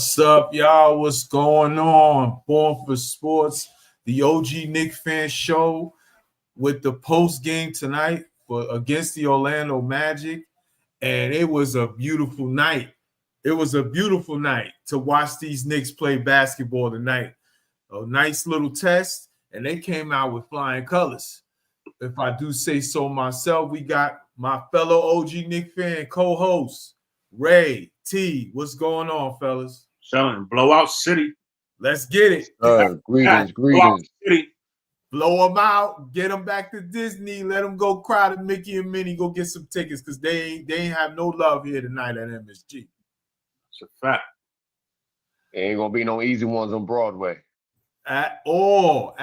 What's up, y'all? What's going on? Born for Sports, the OG Knicks fan show with the post game tonight against the Orlando Magic, and it was a beautiful night. It was a beautiful night to watch these Knicks play basketball tonight. A nice little test, and they came out with flying colors. If I do say so myself, we got my fellow OG Knicks fan co-host Ray T. What's going on, fellas? Selling Blowout City. Let's get it. Greetings. City. Blow them out. Get them back to Disney. Let them go cry to Mickey and Minnie. Go get some tickets because they ain't have no love here tonight at MSG. It's a fact. There ain't gonna be no easy ones on Broadway. At all.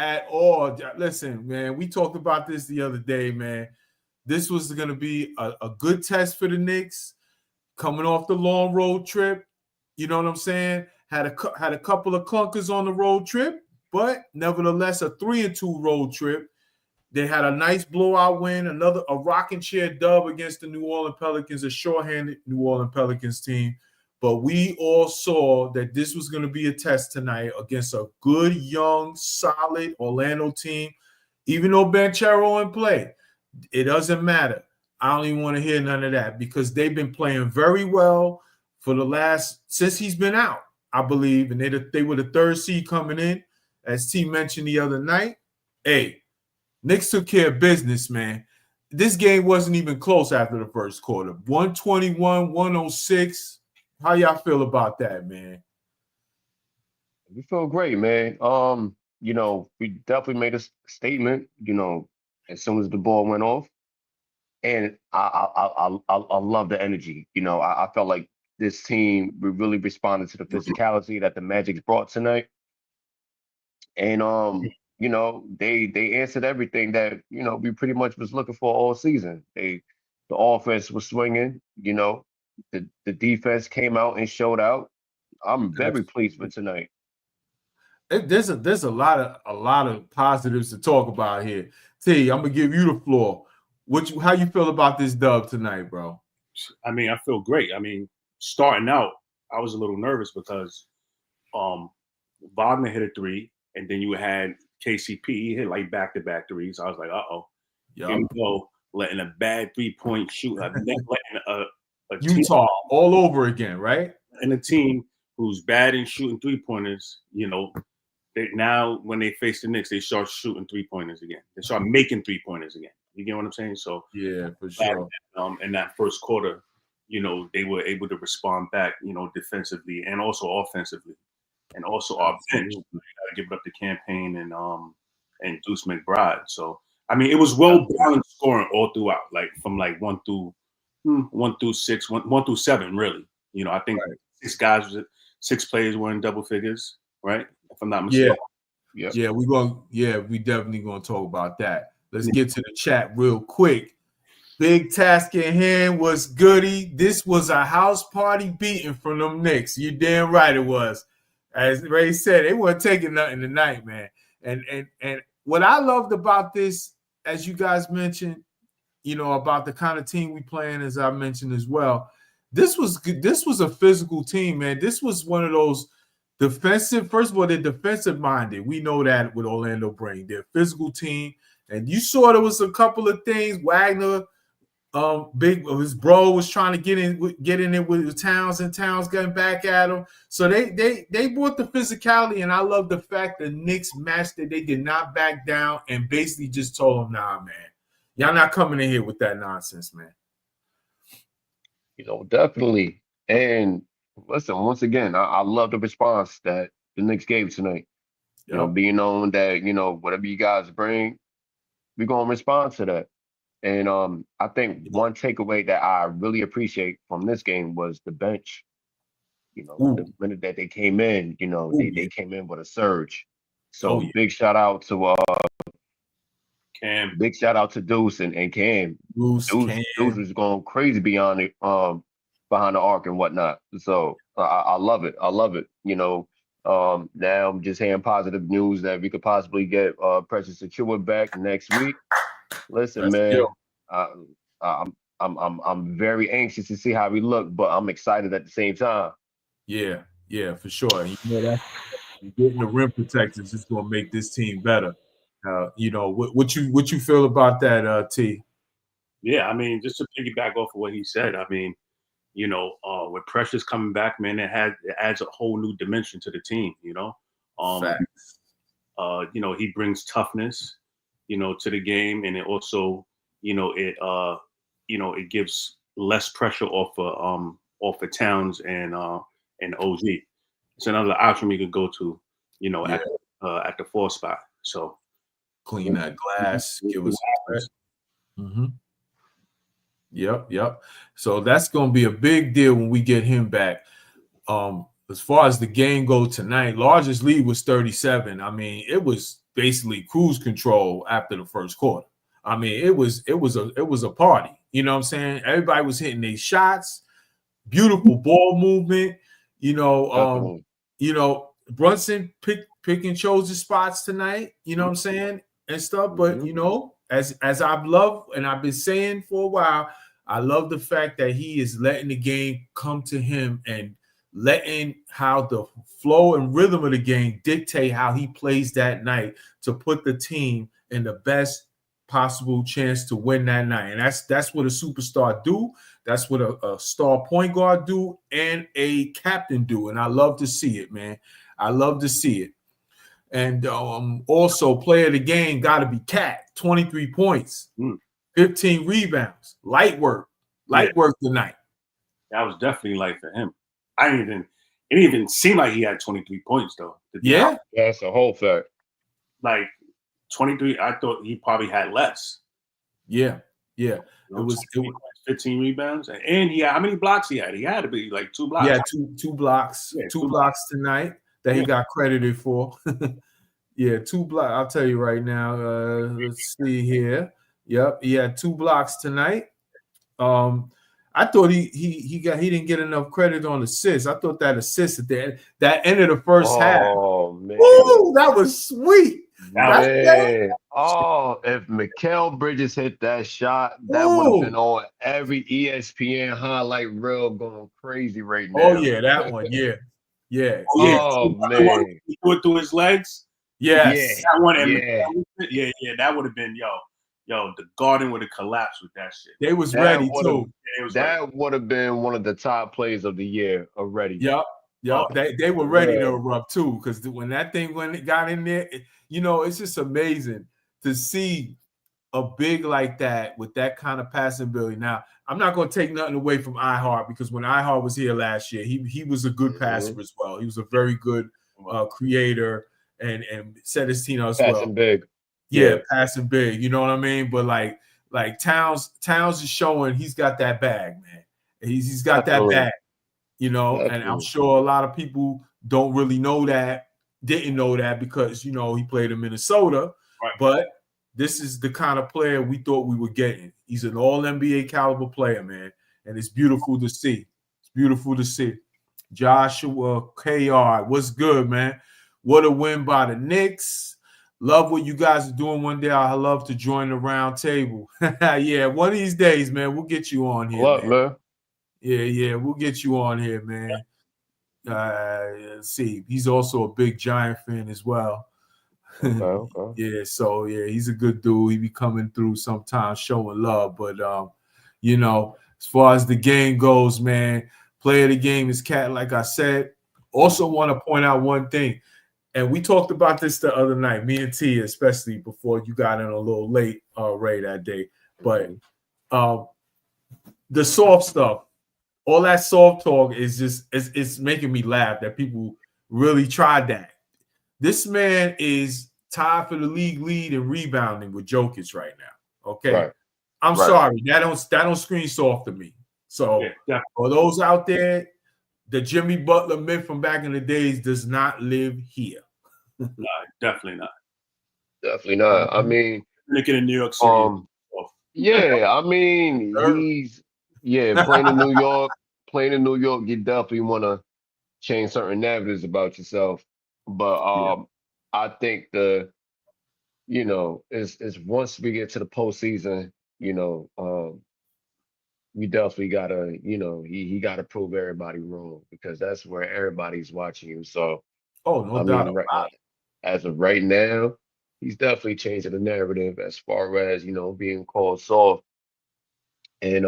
Listen, man, we talked about this the other day, man. This was going to be a good test for the Knicks coming off the long road trip. You know what I'm saying? Had a couple of clunkers on the road trip, but nevertheless a 3-2 road trip. They had a nice blowout win, a rocking chair dub against the New Orleans Pelicans, a shorthanded New Orleans Pelicans team. But we all saw that this was going to be a test tonight against a good, young, solid Orlando team. Even though Banchero in play, it doesn't matter. I don't even want to hear none of that because they've been playing very well since he's been out, I believe. And they were the third seed coming in, as T mentioned the other night. Hey, Knicks took care of business, man. This game wasn't even close after the first quarter. 121-106. How y'all feel about that, man? We feel great, man. We definitely made a statement, as soon as the ball went off. And I love the energy. I felt like this team really responded to the physicality that the Magic brought tonight. And they answered everything that, we pretty much was looking for all season. The offense was swinging, the defense came out and showed out. I'm very pleased with tonight. There's a lot of positives to talk about here. T, I'm gonna give you the floor. How you feel about this dub tonight, bro? I mean, I feel great. I mean, starting out, I was a little nervous because Wagner hit a three, and then you had KCP hit like back-to-back threes. I was like, here we go, letting a bad 3-point shoot, letting a Utah all over again, right? And a team who's bad in shooting 3-pointers, now when they face the Knicks, they start shooting 3-pointers again. They start making 3-pointers again. You get what I'm saying? So yeah, for sure. In that first quarter, they were able to respond back, defensively and also offensively, and also our bench. You gotta give it up to Campaign and Deuce McBride. So I mean, it was well balanced scoring all throughout, like from like 1 through 6, 1 through 7, really. I think six players were in double figures, right? If I'm not mistaken. Yeah, we definitely gonna talk about that. Let's get to the chat real quick. Big task in hand was goody. This was a house party beating from them Knicks. You damn right it was. As Ray said, they weren't taking nothing tonight, man. And what I loved about this, as you guys mentioned, about the kind of team we playing, as I mentioned as well. This was a physical team, man. This was one of those defensive. First of all, they're defensive minded. We know that with Orlando Brain, they're a physical team. And you saw there was a couple of things. Wagner, his bro was trying to get in there with Towns, and Towns getting back at him. So they brought the physicality, and I love the fact the Knicks matched it. They did not back down and basically just told them, nah, man, y'all not coming in here with that nonsense, man. Definitely. And listen, once again, I love the response that the Knicks gave tonight. Being known that, whatever you guys bring, we're going to respond to that. And I think one takeaway that I really appreciate from this game was the bench. The minute that they came in, they came in with a surge. So big shout out to Cam. Big shout out to Deuce and Cam. Deuce was going crazy behind the arc and whatnot. So I love it. Now I'm just hearing positive news that we could possibly get Precious Achua back next week. Listen, man, I'm very anxious to see how we look, but I'm excited at the same time. Yeah, Yeah, for sure. You know that getting the rim protectors is going to make this team better. You know what you feel about that, T? Yeah, I mean, just to piggyback off of what he said, I mean, with Precious coming back, man, it adds a whole new dimension to the team. Facts. He brings toughness, to the game, and it also, it gives less pressure off of Towns and OG. It's another option we could go to, Yeah. at the 4 spot. So Clean that glass. Give us. Mm-hmm. Yep. So that's going to be a big deal when we get him back. As far as the game goes tonight, largest lead was 37. I mean, it was basically cruise control after the first quarter. I mean, it was a party. You know what I'm saying? Everybody was hitting their shots. Beautiful ball movement. Brunson pick and chose his spots tonight. You know what I'm saying? And stuff. But as I've loved and I've been saying for a while, I love the fact that he is letting the game come to him and letting how the flow and rhythm of the game dictate how he plays that night to put the team in the best possible chance to win that night. And that's what a superstar do. That's what a star point guard do and a captain do. And I love to see it, man. I love to see it. And also player of the game got to be Cat, 23 points, 15 rebounds, light work tonight. That was definitely light for him. It didn't even seem like he had 23 points though. Yeah, that's a whole fact. Like 23, I thought he probably had less. Yeah. It was 15 rebounds, and he had, how many blocks he had? He had to be like 2 blocks. Yeah, two blocks. Yeah, two blocks tonight that he got credited for. Yeah, 2 blocks. I'll tell you right now. Let's see here. Yep, he had 2 blocks tonight. I thought he didn't get enough credit on assists. I thought that assist at that end of the first half. Oh man, woo, that was sweet. Man. Oh, if Mikal Bridges hit that shot, that would have been on every ESPN highlight reel going crazy right now. Oh yeah, that one. Yeah. Oh man, he threw it through his legs. Yes. That one. Yeah. That would have been the Garden would have collapsed with that shit. They was ready too. That would have been one of the top plays of the year already. Yep. They were eready to erupt too, because when that thing got in there, it's just amazing to see a big like that with that kind of passing ability. Now, I'm not going to take nothing away from iHeart, because when iHeart was here last year, he was a good passer as well. He was a very good creator and set his team up as well. Passing big. Yeah, passing big. You know what I mean? But like Towns is showing he's got that bag, man. He's got that bag, and I'm sure a lot of people don't really didn't know that because, he played in Minnesota. Right. But this is the kind of player we thought we were getting. He's an all-NBA caliber player, man. And it's beautiful to see. Joshua KR, what's good, man? What a win by the Knicks. Love what you guys are doing. One day I'll love to join the round table. Yeah, one of these days, man, we'll get you on here, man. Yeah, we'll get you on here, man. Let's see. He's also a big Giant fan as well. Okay. Yeah, he's a good dude. He be coming through sometimes showing love. But as far as the game goes, man, player of the game is Cat, like I said. Also want to point out one thing. And we talked about this the other night, me and T, especially before you got in a little late, Ray, that day. But the soft stuff, all that soft talk is just it's making me laugh that people really tried that. This man is tied for the league lead in rebounding with Jokic right now. Okay, right. I'm sorry, that don't scream soft to me. So for those out there, the Jimmy Butler myth from back in the days does not live here. No, definitely not. Definitely not. I mean, looking in New York City. Yeah, I mean, he's playing in New York. Playing in New York, you definitely want to change certain narratives about yourself. But I think it's once we get to the postseason, we definitely gotta, he gotta prove everybody wrong because that's where everybody's watching you. So Oh, no I doubt mean, about it. as of right now, he's definitely changing the narrative as far as being called soft. And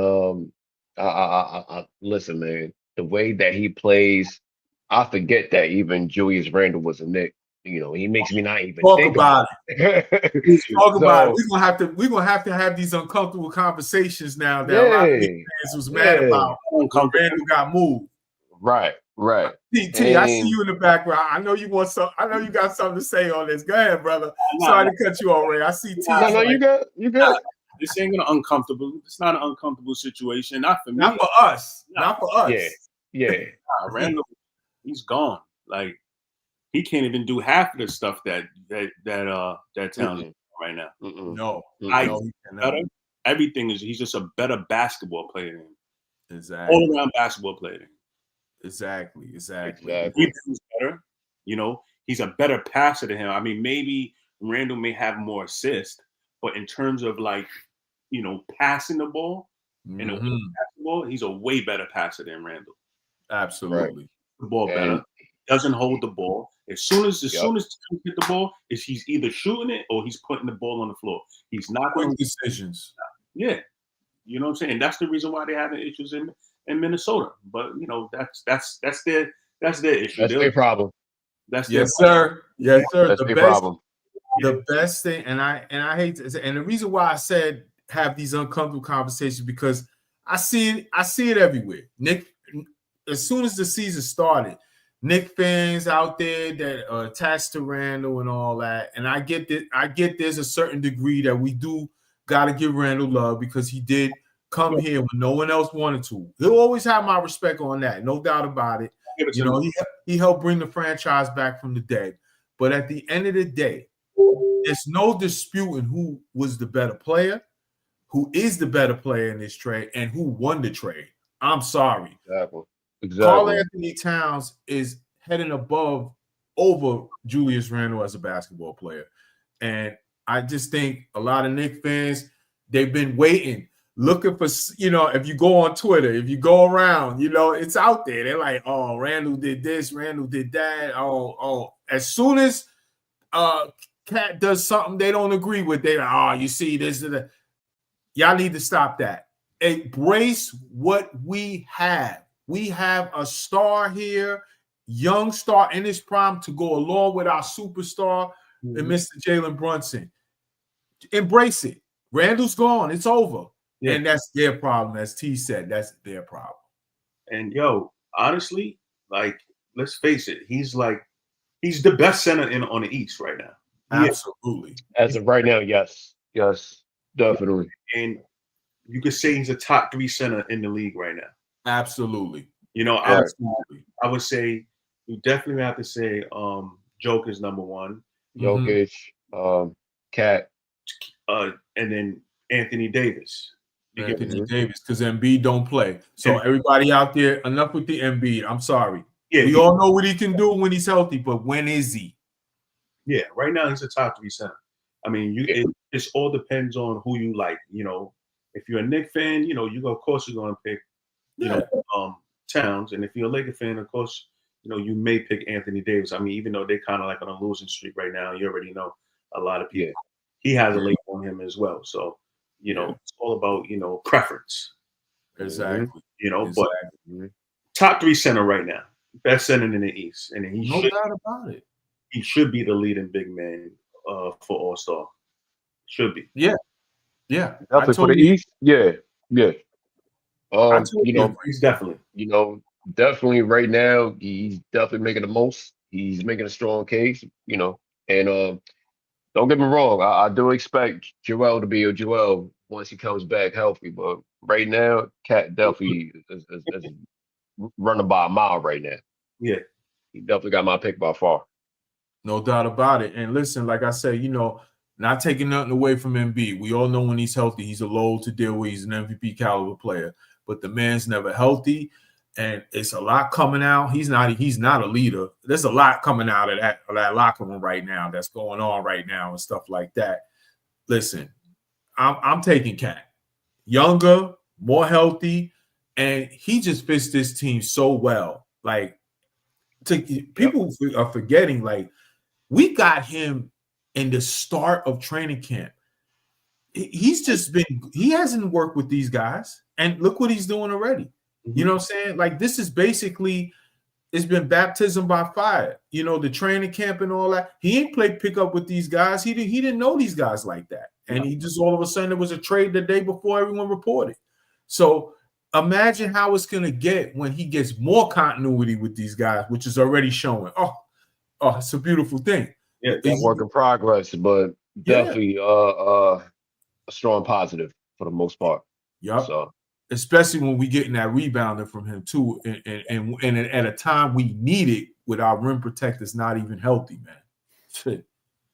listen, man, the way that he plays, I forget that even Julius Randle was a Knick. He makes me not even Talk think about about it. it. Talk about it. So We're gonna have these uncomfortable conversations now that a lot of these yeah, fans was mad yeah, about when Randall got moved. right. T, I see And you in the background. I know you want some. I know you got something to say on this. Go ahead, brother. Nah, Sorry to cut you off, Ray. I see T. no, Like, you good. This ain't gonna uncomfortable. It's not an uncomfortable situation. Not for me. not for us. Nah. Not for us. Yeah, yeah. Randall, he's gone. Like he can't even do half of the stuff that town is right now. No, I no, he cannot. better. Everything is. He's just a better basketball player than him. Exactly. All around basketball player than him. Exactly. He's better. He's a better passer than him. I mean, maybe Randall may have more assists, but in terms of passing the ball basketball, he's a way better passer than Randall. Absolutely. The ball better. Doesn't hold the ball. As soon as he hit the ball, he's either shooting it or he's putting the ball on the floor. He's not quick decisions. Yeah. You know what I'm saying? That's the reason why they're having issues in Minnesota. But that's their issue. That's their problem. That's yes, sir. Yes, sir. That's their problem. The best thing, and I hate to say, and the reason why I said have these uncomfortable conversations because I see it everywhere. Nick, as soon as the season started, Knicks fans out there that are attached to Randall and all that, and I get that. I get there's a certain degree that we do got to give Randall love because he did come here when no one else wanted to. He'll always have my respect on that, no doubt about it. He helped bring the franchise back from the dead. But at the end of the day, there's no disputing who was the better player, who is the better player in this trade, and who won the trade. I'm sorry. Exactly. Karl Anthony Towns is heading over Julius Randle as a basketball player. And I just think a lot of Knicks fans, they've been waiting, looking for, if you go on Twitter, if you go around, it's out there. They're like, oh, Randle did this, Randle did that. Oh. As soon as Cat does something they don't agree with, they're like, oh, you see this and that. Y'all need to stop that. Embrace what we have. We have a star here, young star in his prime to go along with our superstar and Mr. Jalen Brunson. Embrace it. Randall's gone. It's over. Yeah. And that's their problem. As T said, that's their problem. And honestly, let's face it, he's the best center on the East right now. Absolutely. As of right now, yes. Yes, definitely. And you could say he's a top 3 center in the league right now. Absolutely. Absolutely. I would say you definitely have to say Joker's number 1. Jokic, Cat. And then Anthony Davis. Davis, because Embiid don't play. So everybody out there, enough with the Embiid. I'm sorry. Yeah, we all know what he can do when he's healthy, but when is he? Yeah, right now he's a top 3 center. I mean, it all depends on who you like. If you're a Knicks fan, of course you're going to pick, Towns, and if you're a Lakers fan, of course, you may pick Anthony Davis. I mean, even though they're kind of like on a losing streak right now, you already know a lot of people. Yeah. He has a label on him as well. So, it's all about preference. Exactly. But top 3 center right now, best center in the East, and he no doubt about it. He should be the leading big man for All-Star. Should be. Yeah. Definitely for the East. Yeah. He's definitely. Definitely right now, he's definitely making the most. He's making a strong case, and don't get me wrong, I do expect Joel to be a Joel once he comes back healthy. But right now, Cat definitely is running by a mile right now. Yeah. He definitely got my pick by far. No doubt about it. And listen, like I said, not taking nothing away from Embiid. We all know when he's healthy, he's a load to deal with. He's an MVP caliber player. But the man's never healthy. And it's a lot coming out. He's not a leader. There's a lot coming out of that locker room right now that's going on right now and stuff like that. Listen, I'm taking Cat. Younger, more healthy, and he just fits this team so well. Like, people are forgetting, like, we got him in the start of training camp. He hasn't worked with these guys, and look what he's doing already. Mm-hmm. You know what I'm saying? Like, this is basically, it's been baptism by fire. You know, the training camp and all that. He ain't played pickup with these guys. He didn't know these guys like that. And he just all of a sudden, it was a trade the day before everyone reported. So imagine how it's going to get when he gets more continuity with these guys, which is already showing. Oh, it's a beautiful thing. Yeah, it's a work in progress, but definitely a strong positive for the most part. Yep. So, especially when we getting that rebounding from him too, and at a time we need it with our rim protectors not even healthy, man. Shit.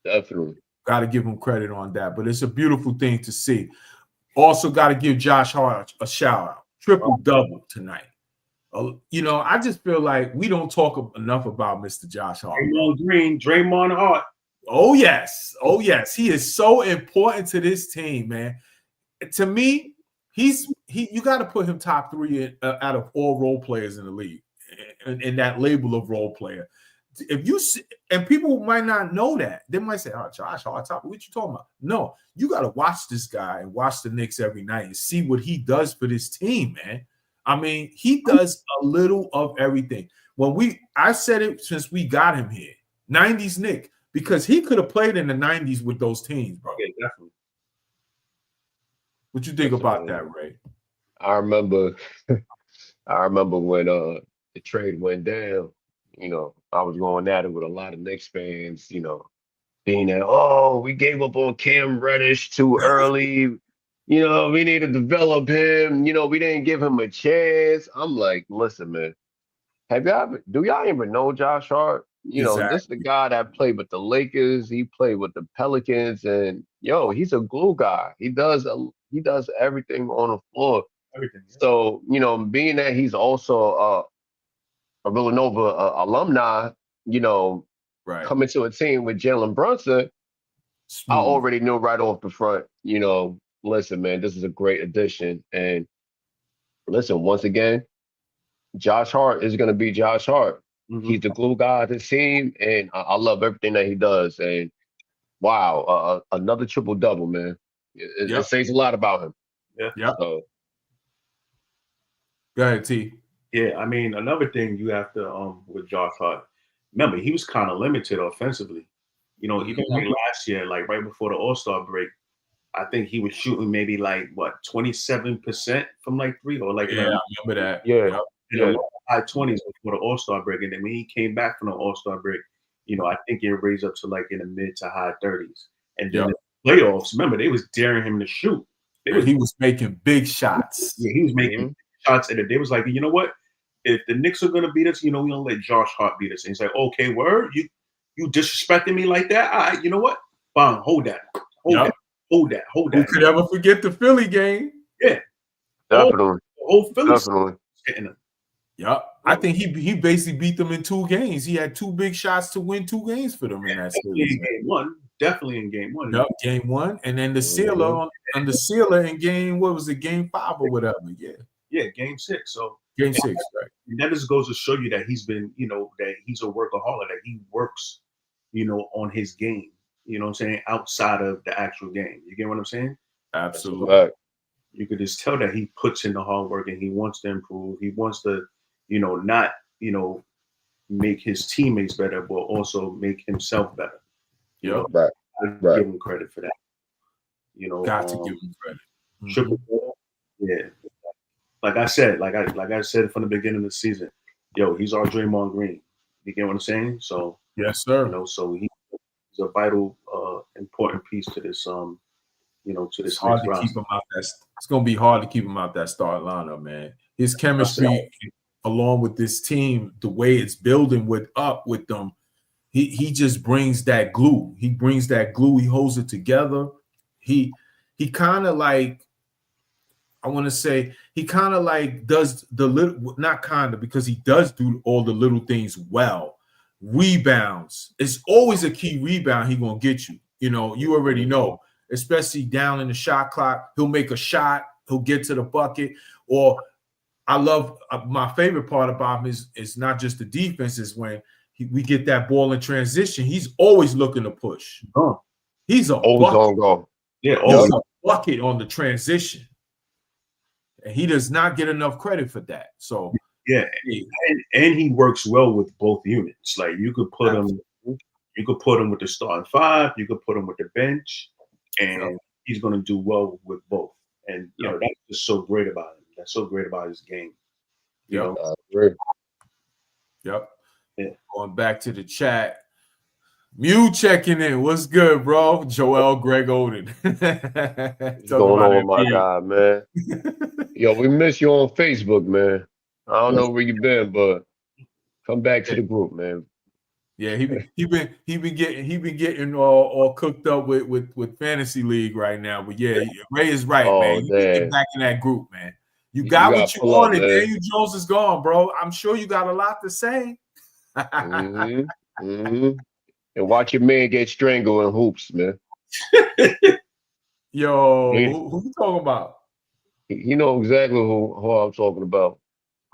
Definitely. Got to give him credit on that, but it's a beautiful thing to see. Also got to give Josh Hart a shout out. Triple-double tonight. You know, I just feel like we don't talk enough about Mr. Josh Hart. Draymond Hart. Oh, yes. He is so important to this team, man. To me, you got to put him top 3 out of all role players in the league, in that label of role player. If you see, and people might not know that, they might say, "Oh, Josh Hart, top, what you talking about?" No, you got to watch this guy and watch the Knicks every night and see what he does for this team, man. I mean, he does a little of everything. I said it since we got him here, 90s Knick, because he could have played in the 90s with those teams, bro. Yeah, definitely. What you think about that, Ray? I remember when the trade went down. You know, I was going at it with a lot of Knicks fans. You know, being that, oh, we gave up on Cam Reddish too early. You know, we need to develop him. You know, we didn't give him a chance. I'm like, listen, man, do y'all even know Josh Hart? You know, this is the guy that played with the Lakers. He played with the Pelicans, and he's a glue guy. He does everything on the floor. Everything. Yeah. So, you know, being that he's also a Villanova alumni, you know, coming to a team with Jalen Brunson, I already knew right off the front, you know, listen, man, this is a great addition. And listen, once again, Josh Hart is going to be Josh Hart. Mm-hmm. He's the glue guy of this team, and I love everything that he does. And wow, another triple-double, man. It says a lot about him. Yeah. So. Go ahead, T. Yeah, I mean, another thing you have to with Josh Hart, remember, he was kind of limited offensively. You know, even like last year, like right before the All-Star break, I think he was shooting maybe like 27% from like 3 or like. Yeah, I remember that. Yeah. High 20s before the All-Star break, and then when he came back from the All-Star break, you know, I think it raised up to like in the mid to high 30s. And then the playoffs, remember, they was daring him to shoot. He was making big shots. Yeah, he was making shots, and they was like, you know what? If the Knicks are gonna beat us, you know, we're gonna let Josh Hart beat us. And he's like, okay, word, you disrespecting me like that? All right, you know what? Fine, hold that. Hold that. Who could ever forget the Philly game? Yeah. Definitely. Whole Philly. Definitely. Yep. I think he basically beat them in 2 games. He had 2 big shots to win 2 games for them in that series. Game 1. Definitely in game 1. Yep, game 1. And then the sealer on the sealer in game, what was it, game 5 or whatever? Yeah, game 6. So game 6, right. And that just goes to show you that he's been, you know, that he's a workaholic, that he works, you know, on his game. You know what I'm saying? Outside of the actual game. You get what I'm saying? Absolutely. Right. You could just tell that he puts in the hard work and he wants to improve. He wants to, you know, not, you know, make his teammates better, but also make himself better. Yeah. Right. Give him credit for that. You know, got to give him credit. Triple, yeah. Like I said from the beginning of the season, he's our Draymond Green. You get what I'm saying? So yes, sir. You know, so he's a vital, important piece to this. You know, to this. It's hard to keep him out. It's going to be hard to keep him out that start lineup, man. His chemistry, along with this team, the way it's building with them, he just brings that glue. He brings that glue. He holds it together. He kind of like, I want to say, he kind of like does the little, not kind of, because he does do all the little things well. Rebounds. It's always a key rebound he going to get you. You know, you already know, especially down in the shot clock. He'll make a shot, He'll get to the bucket. Or I love my favorite part about him is not just the defense, is when we get that ball in transition. He's always looking to push. Oh. He's always on go. Yeah, he's a bucket on the transition. And he does not get enough credit for that. So yeah, and he works well with both units. Like you could put him with the starting five, you could put him with the bench, and he's going to do well with both. And you know, that's just so great about him. That's so great about his game. You know? Yep. Yeah. Going back to the chat. Mew checking in. What's good, bro? Joel Greg Oden. What's going on, my guy, man? Yo, we miss you on Facebook, man. I don't know where you been, but come back to the group, man. Yeah, he been getting all cooked up with Fantasy League right now. But yeah, Ray is right, man. You get back in that group, man. You got what you wanted. Daniel Jones is gone, bro. I'm sure you got a lot to say. And watch your man get strangled in hoops, man. Yo, who you talking about? You know exactly who I'm talking about.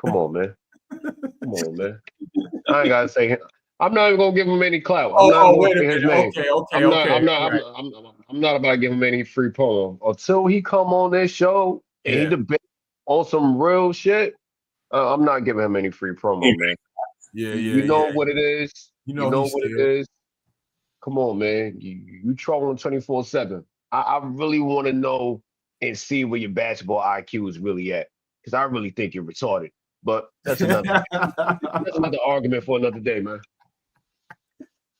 Come on, man. Come on, man. I ain't gotta say him. I'm not even gonna give him any clout. Wait a minute. Okay. I'm not about to give him any free promo until he come on this show and he debate on some real shit. I'm not giving him any free promo, man. You know what it is. You know what it is. Come on, man. You trolling 24/7. I really want to know and see where your basketball IQ is really at, because I really think you're retarded. But that's another argument for another day, man.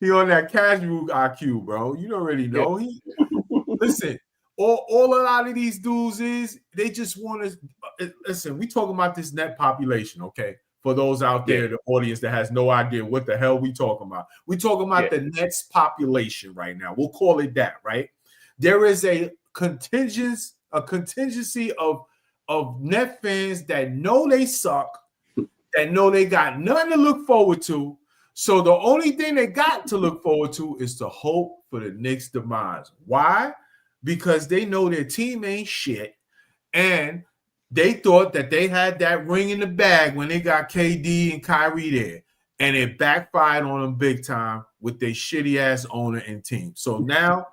He on that casual IQ, bro. You already know. Listen, all a lot of these dudes they just want to listen. We talking about this net population, okay? For those out there, the audience that has no idea what the hell we talking about. We talking about the Nets population right now. We'll call it that, right? There is a contingency of Net fans that know they suck, that know they got nothing to look forward to. So the only thing they got to look forward to is to hope for the Knicks' demise. Why? Because they know their team ain't shit, and they thought that they had that ring in the bag when they got KD and Kyrie there, and it backfired on them big time with their shitty-ass owner and team. So now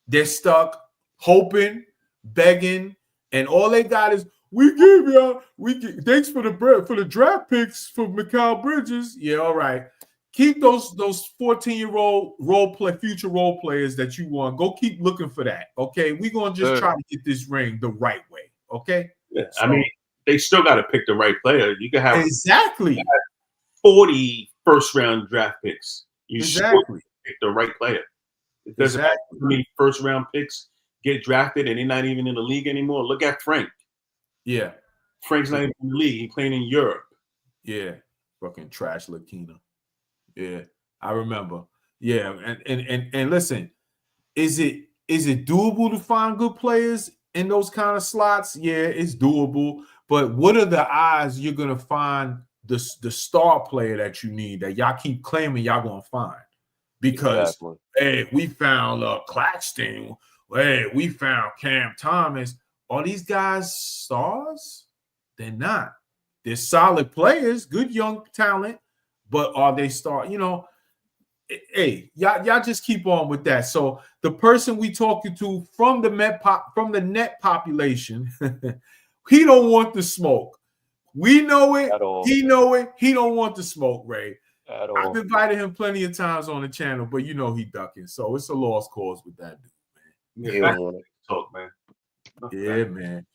they're stuck hoping, begging, and all they got is, thanks for the draft picks for Mikal Bridges. Yeah, all right. Keep those 14-year-old future role players that you want. Go keep looking for that. Okay, we're gonna just try to get this ring the right way. Okay. Yeah, so, I mean, they still got to pick the right player. You can have 40 first-round draft picks. You still pick the right player. It doesn't matter how many first-round picks get drafted and they're not even in the league anymore. Look at Frank. Yeah. Frank's not even in the league. He's playing in Europe. Yeah. Fucking trash Lakina. Yeah. I remember. Yeah. And listen, is it doable to find good players in those kind of slots? Yeah, it's doable. But what are the odds you're gonna find the star player that you need, that y'all keep claiming y'all gonna find? Because hey, we found Claxton. Hey, we found Cam Thomas. Are these guys stars? They're not. They're solid players, good young talent, but are they stars? You know, hey, y'all just keep on with that. So the person we talking to from the net population, he don't want the smoke. We know it. He know it. He don't want the smoke, Ray. I've invited him plenty of times on the channel, but you know he ducking. So it's a lost cause with that dude, man. Yeah, talk, man. Yeah, man.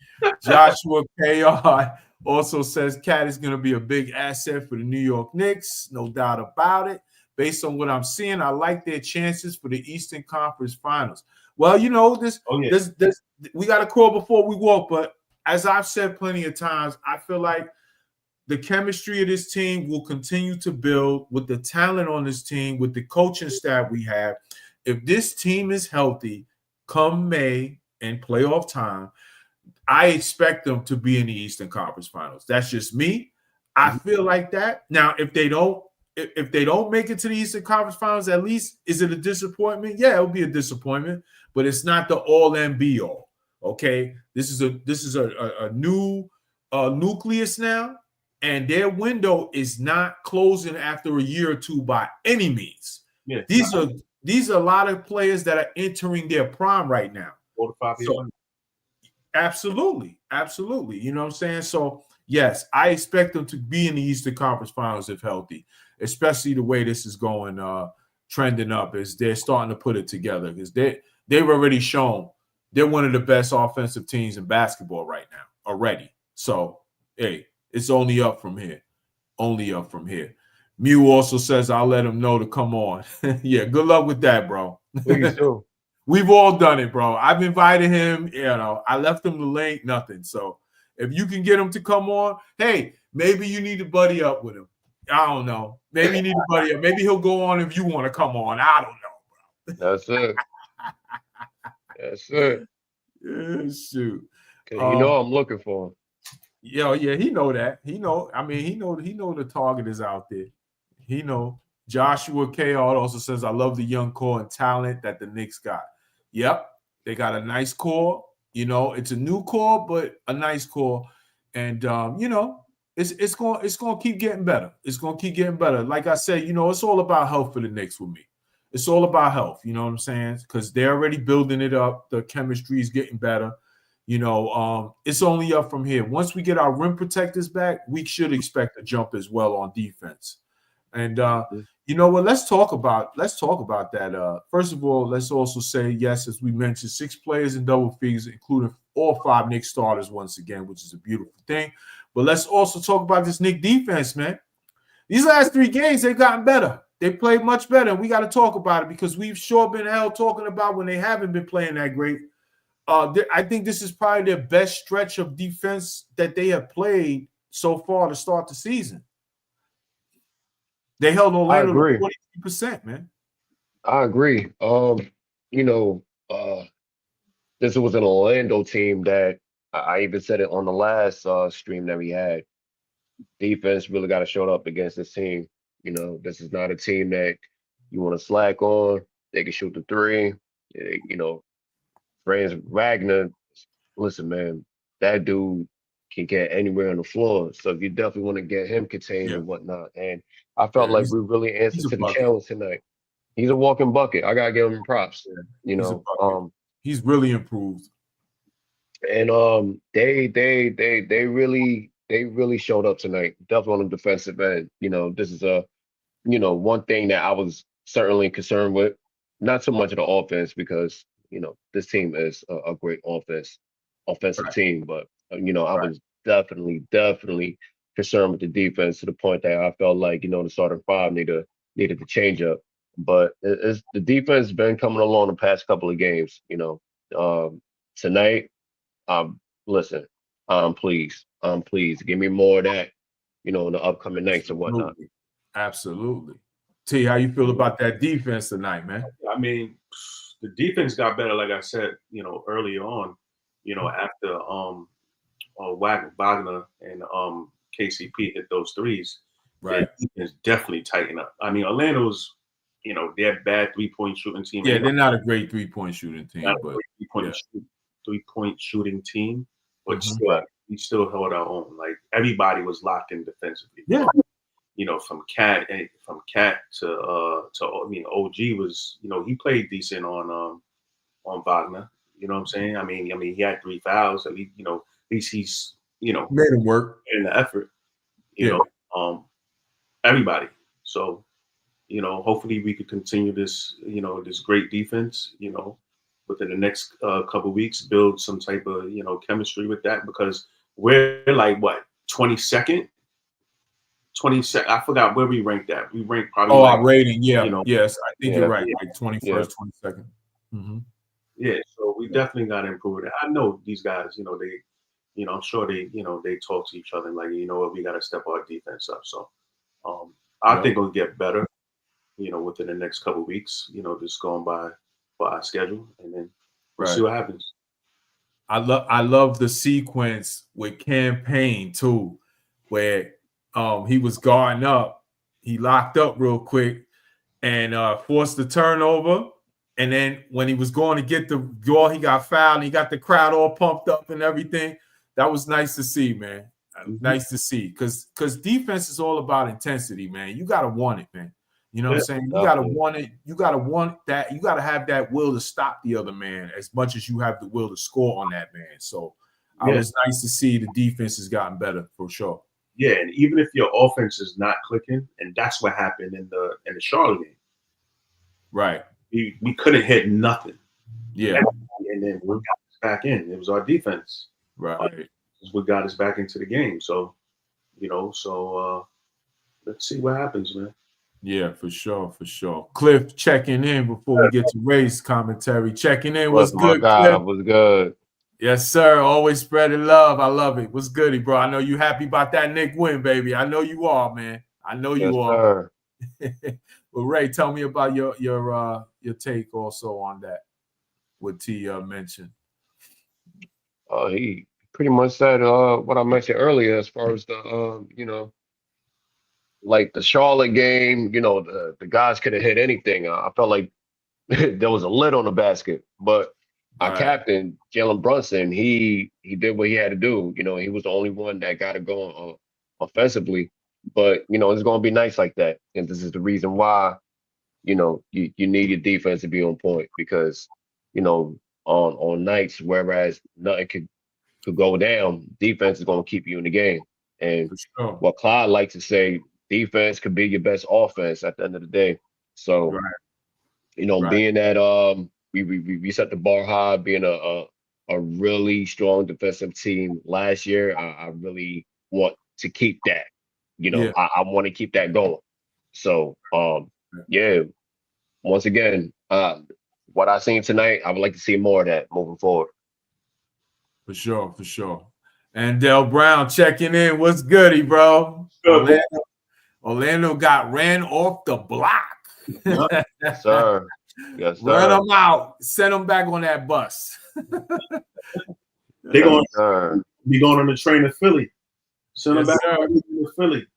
Joshua KR also says Cat is going to be a big asset for the New York Knicks. No doubt about it. Based on what I'm seeing, I like their chances for the Eastern Conference Finals. Well, you know, we got to crawl before we walk, but as I've said plenty of times, I feel like the chemistry of this team will continue to build with the talent on this team, with the coaching staff we have. If this team is healthy come May and playoff time, I expect them to be in the Eastern Conference Finals. That's just me. I feel like that. Now, if they don't make it to the Eastern Conference Finals, at least, is it a disappointment? Yeah, it'll be a disappointment, but it's not the all and be all. Okay, this is a new nucleus now, and their window is not closing after a year or two by any means. Yeah, these are a lot of players that are entering their prime right now. 4 to 5 years. So, absolutely. You know what I'm saying? So yes, I expect them to be in the Eastern Conference Finals if healthy, especially the way this is going, trending up. Is they're starting to put it together because they've already shown they're one of the best offensive teams in basketball right now already. So hey, it's only up from here. Only up from here. Mew also says I'll let him know to come on. Yeah, good luck with that, bro. Please do. We've all done it, bro. I've invited him. You know, I left him the link, nothing. So if you can get him to come on, hey, maybe you need to buddy up with him. I don't know. Maybe you need to buddy up. Maybe he'll go on if you want to come on. I don't know, bro. That's it. That's it. Yeah, shoot. You know I'm looking for him. Yeah, he know that. He know. I mean, he know the target is out there. He know. Joshua K. also says, I love the young core and talent that the Knicks got. Yep, they got a nice core. You know, it's a new core, but a nice core. And you know, it's going to keep getting better. It's going to keep getting better. Like I said, you know, it's all about health for the Knicks with me. It's all about health. You know what I'm saying? Because they're already building it up. The chemistry is getting better. You know, it's only up from here. Once we get our rim protectors back, we should expect a jump as well on defense. And you know what? Let's talk about that. First of all, let's also say, yes, as we mentioned, 6 players in double figures, including all 5 Knicks starters once again, which is a beautiful thing. But let's also talk about this Knicks defense, man. These last 3 games, they've gotten better. They played much better. And we got to talk about it because we've sure been hell talking about when they haven't been playing that great. I think this is probably their best stretch of defense that they have played so far to start the season. They held Orlando to 42%, man. I agree. You know, this was an Orlando team that I even said it on the last stream that we had. Defense really got to show up against this team. You know, this is not a team that you want to slack on. They can shoot the 3. You know, Franz Wagner, listen, man, that dude can get anywhere on the floor. So you definitely want to get him contained and whatnot. And I felt like we really answered to the challenge tonight. He's a walking bucket. I gotta give him props. You know, he's really improved. And they really showed up tonight. Definitely on the defensive end. You know, this is one thing that I was certainly concerned with. Not so much of the offense because you know this team is a great offensive team, but you know I was definitely concerned with the defense to the point that I felt like you know the starting 5 needed to change up. But the defense has been coming along the past couple of games. You know, tonight, listen, I'm pleased. Give me more of that. You know, in the upcoming nights and whatnot. Absolutely. T, how you feel about that defense tonight, man? I mean, the defense got better, like I said, you know, early on, you know, after Wagner and KCP hit those threes. Right. The defense definitely tightened up. I mean, Orlando's, you know, they're a bad 3-point shooting team. Yeah, they're not a great 3-point shooting team, but 3-point shooting team, but we still held our own. Like everybody was locked in defensively. Yeah. You know, from Cat to I mean, OG was, you know, he played decent on Wagner. You know what I'm saying? I mean, he had 3 fouls. At least, you know, at least he's, you know, made him work in the effort. You know, everybody. So, you know, hopefully we could continue this, you know, this great defense. You know, within the next couple of weeks, build some type of, you know, chemistry with that because we're like what 22nd. 22nd. I forgot where we ranked at. We ranked probably. Our rating, yeah. You know, yes, I think you're right. Like 21st, 22nd. Mm-hmm. Yeah, so we definitely got to improve it. I know these guys, you know, they, you know, I'm sure they, you know, they talk to each other and like, you know what, we got to step our defense up. So I think it'll get better, you know, within the next couple of weeks, you know, just going by our schedule and then we'll see what happens. I love the sequence with Campaign too, where he was guarding up, he locked up real quick and forced the turnover. And then when he was going to get the goal, he got fouled and he got the crowd all pumped up and everything. That was nice to see, man. Nice to see. Because defense is all about intensity, man. You got to want it, man. You know what I'm saying? You got to want it. You got to want that. You got to have that will to stop the other man as much as you have the will to score on that man. So it was nice to see the defense has gotten better for sure. Yeah, and even if your offense is not clicking, and that's what happened in the Charlotte game. Right. We couldn't hit nothing. Yeah. And then we got us back in. It was our defense. Right. What got us back into the game. So, let's see what happens, man. Yeah, for sure. Cliff checking in before we get to race commentary. Checking in. What's good, Cliff? What's good? Yes, sir. Always spreading love. I love it. What's goody, bro? I know you happy about that Knicks win, baby. I know you are, man. I know you are. Well, Ray, tell me about your take also on that. What T mentioned. He pretty much said what I mentioned earlier as far as the like the Charlotte game. The guys could have hit anything. I felt like there was a lid on the basket, but our captain, Jalen Brunson, he did what he had to do. He was the only one that got it going offensively. But, it's going to be nice like that. And this is the reason why, you need your defense to be on point because, on nights, whereas nothing could go down, defense is going to keep you in the game. And what Clyde likes to say, defense could be your best offense at the end of the day. So, being that we set the bar high, being a really strong defensive team last year, I really want to keep that. I want to keep that going. So, once again, what I seen tonight, I would like to see more of that moving forward. For sure. And Del Brown checking in. What's goody, bro? Orlando got ran off the block. Yes, sir. Yes, sir. Run them out. Send them back on that bus. They're going to be going on the train to Philly. Send them back to Philly.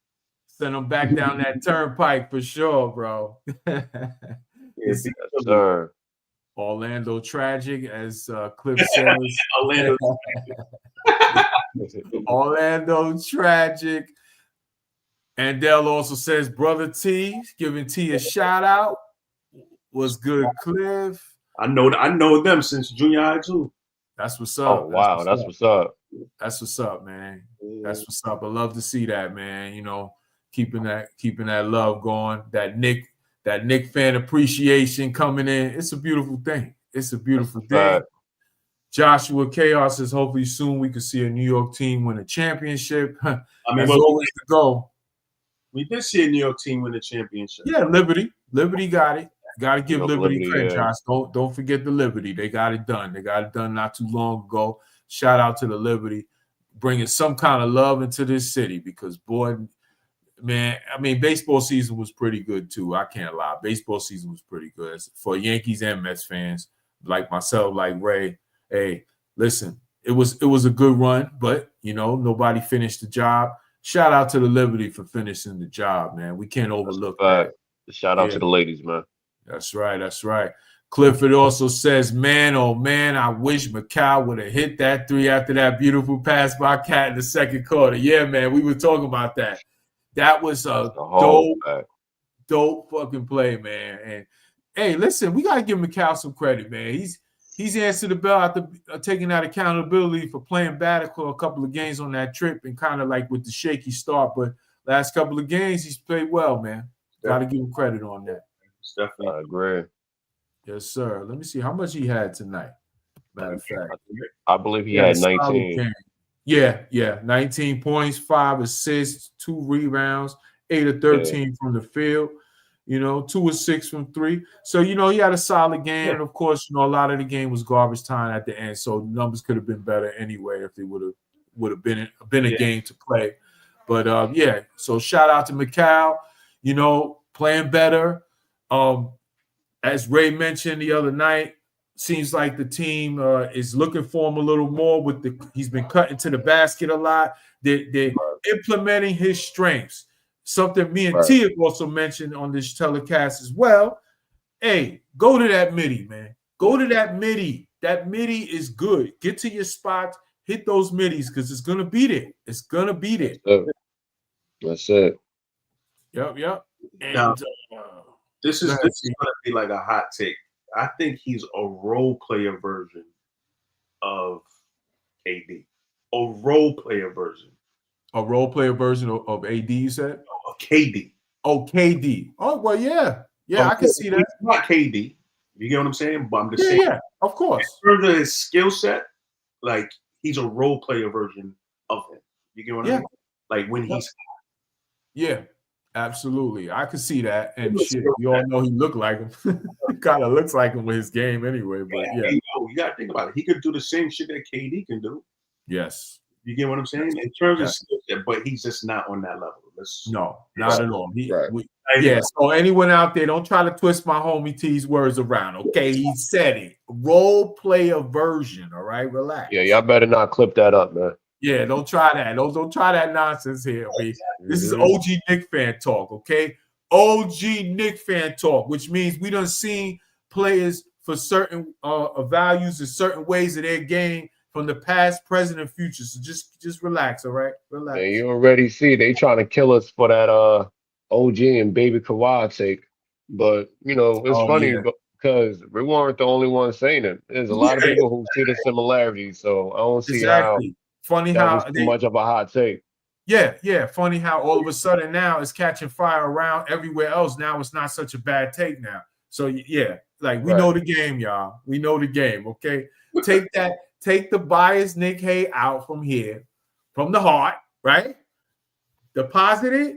Send them back down that turnpike for sure, bro. Yes, sir. Orlando tragic, as Cliff says. Orlando tragic. And Dell also says, Brother T, giving T a shout out. Was good, Cliff. I know them since junior high too. That's what's up. Oh wow, that's what's up. That's what's up, man. That's what's up. I love to see that, man. Keeping that love going. That Knick fan appreciation coming in. It's a beautiful thing. It's a beautiful thing. Joshua Chaos says, hopefully soon we can see a New York team win a championship. I mean, that's always the goal. We did see a New York team win a championship. Yeah, Liberty. Liberty got it. Got to give Liberty credit, Josh. Don't forget the Liberty. They got it done. They got it done not too long ago. Shout out to the Liberty, bringing some kind of love into this city because, boy, man, I mean, baseball season was pretty good too. I can't lie. Baseball season was pretty good for Yankees and Mets fans like myself, like Ray. Hey, listen, it was a good run, but, nobody finished the job. Shout out to the Liberty for finishing the job, man. We can't overlook that. Shout out to the ladies, man. That's right. Clifford also says, man, oh, man, I wish Macau would have hit that three after that beautiful pass by Cat in the second quarter. Yeah, man, we were talking about that. That was a dope fucking play, man. And, hey, listen, we got to give Macau some credit, man. He's answered the bell after taking that accountability for playing bad for a couple of games on that trip and kind of like with the shaky start. But last couple of games, he's played well, man. Got to give him credit on that. Definitely. I agree. Yes, sir. Let me see how much he had tonight. Matter of fact, I believe he had 19. Yeah. 19 points, 5 assists, 2 rebounds, 8 of 13 from the field. 2 of 6 from 3. So, he had a solid game. Yeah. And of course, a lot of the game was garbage time at the end. So numbers could have been better anyway if they would have been a game to play. But so shout out to Macau, playing better. As Ray mentioned the other night, seems like the team is looking for him a little more. He's been cutting to the basket a lot. They're implementing his strengths. Something me and Tia also mentioned on this telecast as well. Hey, go to that midi, man. Go to that midi. That midi is good. Get to your spots. Hit those middies because it's gonna be there. It's gonna be there. That's it. Yep. Now, And this is gonna be like a hot take. I think he's a role player version of KD. A role player version. A role player version of AD, you said? Of KD. Oh, KD. Oh, well, yeah. Yeah, I can see that. He's not KD. You get what I'm saying? But I'm just saying. Yeah, of course. In terms of his skill set, like he's a role player version of him. You get what I mean? Like when he's. Yeah, absolutely. I could see that. And shit, we all know he looked like him. He kind of looks like him with his game anyway. But yeah. You got to think about it. He could do the same shit that KD can do. Yes. You get what I'm saying? In terms of skill set, but he's just not on that level. No, not at all. Right. So anyone out there, don't try to twist my homie T's words around. Okay, he said it. Role player version. All right, relax. Yeah, y'all better not clip that up, man. Yeah, don't try that. Don't try that nonsense here. This is OG Knick fan talk. Okay, OG Knick fan talk, which means we done seen players for certain values in certain ways of their game from the past, present, and future. So just relax, all right? Relax. Yeah, you already see they trying to kill us for that OG and Baby Kawhi take. But it's funny because we weren't the only ones saying it. There's a lot of people who see the similarities. So I don't see how funny that how was too much of a hot take. Yeah. Funny how all of a sudden now it's catching fire around everywhere else. Now it's not such a bad take now. So yeah, like we know the game, y'all. We know the game. Okay, take the biased Nick Hay out from here, from the heart, right? Deposit it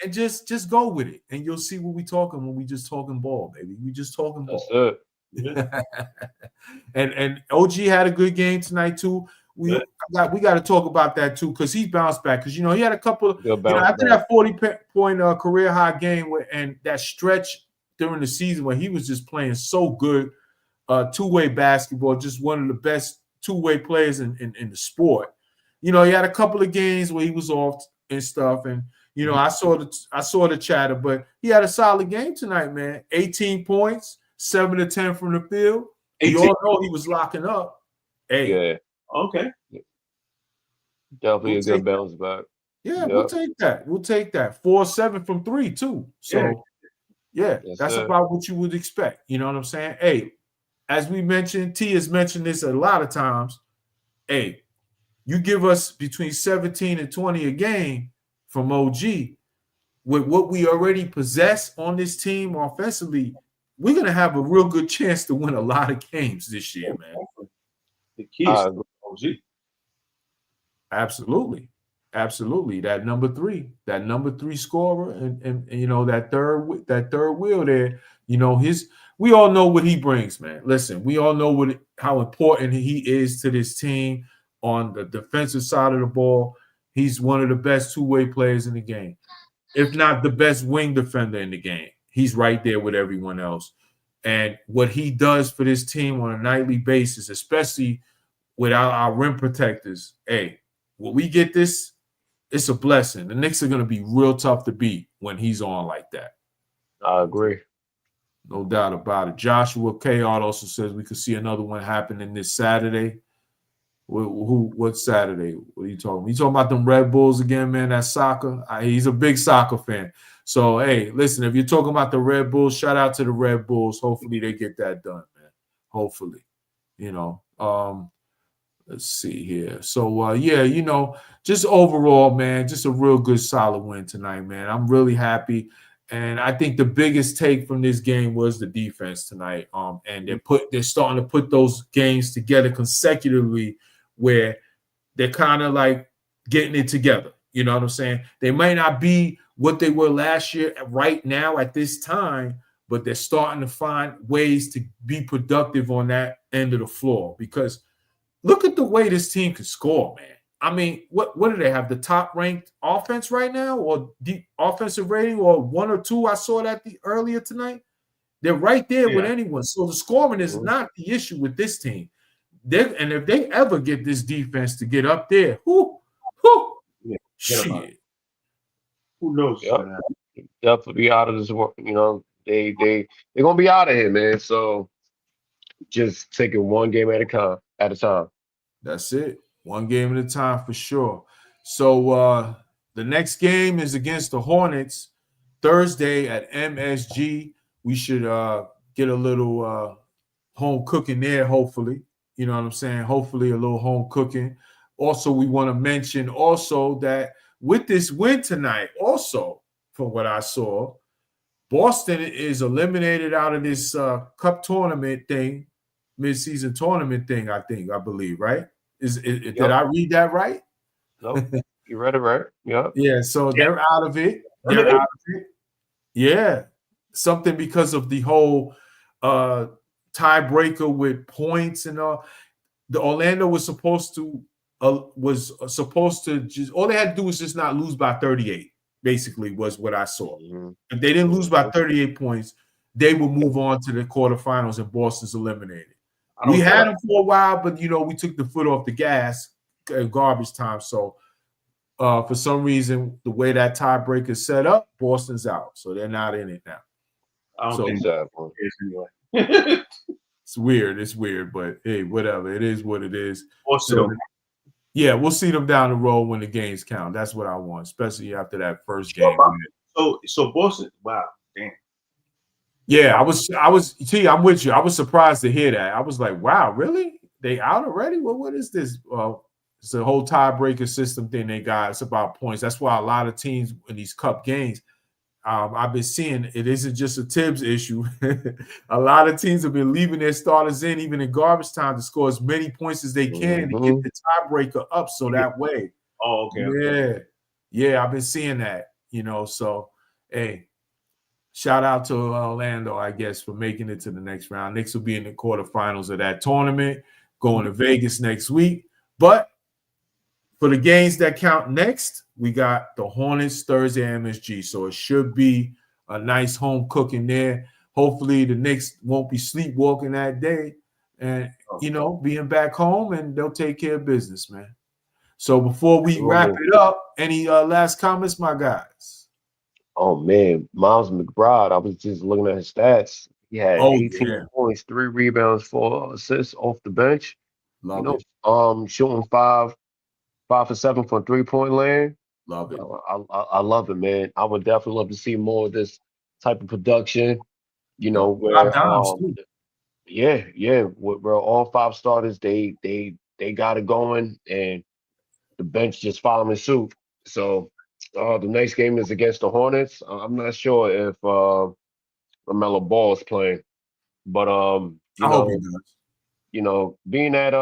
and just go with it, and you'll see what we talking when we just talking ball, baby. We just talking ball. That's it. and OG had a good game tonight too. We got to talk about that too because he bounced back because he had a couple of after that 40-point career high game and that stretch during the season when he was just playing so good two-way basketball, just one of the best two-way players in the sport. He had a couple of games where he was off and stuff, and I saw the chatter, but he had a solid game tonight, man. 18 points, 7 to 10 from the field. We all know he was locking up. Hey. Yeah. Okay. Definitely a good bounce back. Yeah, we'll take that. 4-7 from 3 too. So that's about what you would expect. You know what I'm saying? Hey, as we mentioned, T has mentioned this a lot of times. Hey, you give us between 17 and 20 a game from OG with what we already possess on this team offensively, we're going to have a real good chance to win a lot of games this year, man. The key is OG. Absolutely. That number three scorer and that third wheel there, we all know what he brings, man. Listen, we all know how important he is to this team on the defensive side of the ball. He's one of the best two-way players in the game. If not the best wing defender in the game. He's right there with everyone else. And what he does for this team on a nightly basis, especially without our rim protectors, hey, when we get this, it's a blessing. The Knicks are going to be real tough to beat when he's on like that. I agree. No doubt about it. Joshua K. also says we could see another one happening this Saturday. What Saturday? What are you talking about? You talking about them Red Bulls again, man? That soccer? He's a big soccer fan. So, hey, listen, if you're talking about the Red Bulls, shout out to the Red Bulls. Hopefully they get that done, man. Hopefully. Let's see here. So, just overall, man, just a real good, solid win tonight, man. I'm really happy. And I think the biggest take from this game was the defense tonight. And they're starting to put those games together consecutively where they're kind of like getting it together. You know what I'm saying? They might not be what they were last year right now at this time, but they're starting to find ways to be productive on that end of the floor because look at the way this team can score, man. I mean, what do they have? The top ranked offense right now, or the offensive rating, or 1 or 2? I saw that earlier tonight. They're right there with anyone. So the scoring is not the issue with this team. And if they ever get this defense to get up there, shit. Who knows? Definitely out of this world. they're gonna be out of here, man. So just taking one game at a time. That's it. One game at a time for sure. So the next game is against the Hornets Thursday at MSG. We should get a little home cooking there, hopefully. You know what I'm saying? Hopefully a little home cooking. Also, we want to mention also that with this win tonight, also from what I saw, Boston is eliminated out of this cup tournament thing, mid-season tournament thing, I believe, right? Did I read that right? Nope. You read it right. Yeah. Yeah, so they're out of it. They're out of it. Yeah. Something because of the whole tiebreaker with points and all. The Orlando was supposed to just all they had to do was just not lose by 38, basically, was what I saw. Mm-hmm. If they didn't lose by 38 points, they will move on to the quarterfinals and Boston's eliminated. We had them for a while, but we took the foot off the gas in garbage time. So for some reason, the way that tiebreaker is set up, Boston's out. So they're not in it now. I don't think so. Anyway. It's weird, but hey, whatever. It is what it is. So, yeah, we'll see them down the road when the games count. That's what I want, especially after that first game. So Boston, wow, damn. Yeah, I'm with you. I was surprised to hear that. I was like, wow, really? They out already? Well, what is this? It's a whole tiebreaker system thing they got. It's about points. That's why a lot of teams in these cup games, I've been seeing it isn't just a Tibbs issue. A lot of teams have been leaving their starters in, even in garbage time, to score as many points as they can to get the tiebreaker up. So that way. Oh, okay. Yeah, I've been seeing that. So hey, shout out to Orlando, I guess, for making it to the next round. Knicks will be in the quarterfinals of that tournament, going to Vegas next week. But for the games that count next, we got the Hornets Thursday MSG. So it should be a nice home cooking there. Hopefully the Knicks won't be sleepwalking that day and, being back home, and they'll take care of business, man. So before we wrap it up, any last comments, my guys? Oh, man. Miles McBride, I was just looking at his stats. He had 18 points, 3 rebounds, 4 assists off the bench. Love it. Shooting 5 for 7 from 3-point land. Love it. I love it, man. I would definitely love to see more of this type of production. Where where all 5 starters they got it going and the bench just following suit. So the next game is against the Hornets. I'm not sure if LaMelo Ball is playing, but I hope he does. Being that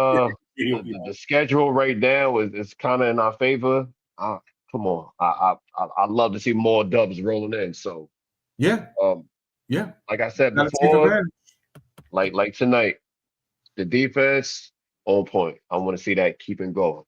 the schedule right now is kind of in our favor. Come on, I'd love to see more dubs rolling in. So yeah, like I said before, like tonight, the defense on point. I want to see that keeping going.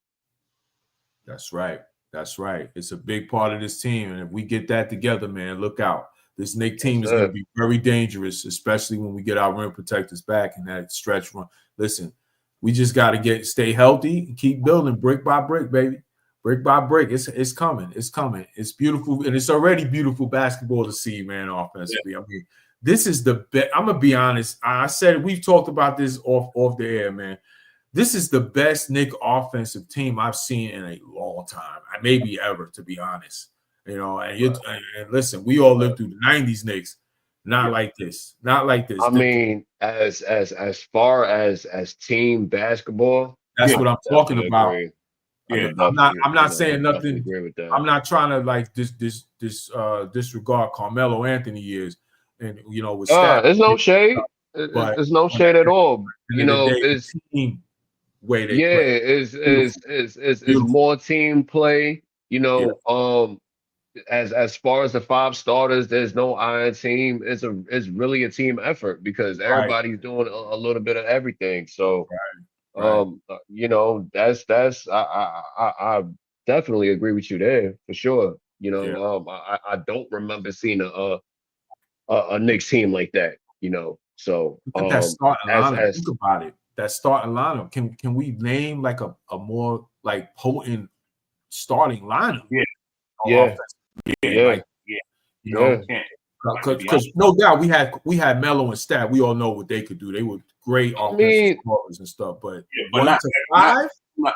That's right. It's a big part of this team, and if we get that together, man, look out. This Knicks team is going to be very dangerous, especially when we get our rim protectors back in that stretch run. Listen, we just got to stay healthy and keep building brick by brick, baby. Brick by brick. It's coming. It's coming. It's beautiful, and it's already beautiful basketball to see, man, offensively. Yeah. I mean, this is the best. I'm going to be honest. I said we've talked about this off the air, man. This is the best Knicks offensive team I've seen in a long time, maybe ever, to be honest. And listen, we all lived through the '90s Knicks, not like this. I mean, as far as team basketball, that's what I'm talking about. Yeah, I'm not saying nothing. Agree with that. I'm not trying to disregard Carmelo Anthony years, and with there's no shade. There's no shade at all. It's team way they play. Is more team play. As far as the 5 starters, there's no iron team. It's really a team effort because everybody's doing a little bit of everything. So, that's I definitely agree with you there for sure. I don't remember seeing a Knicks team like that. So that starting lineup. Think about it. That starting lineup. Can we name like a more like potent starting lineup? Yeah. Because no doubt we had Melo and Stat. We all know what they could do. They were great offensive scorers and stuff. But, but 1 to 5,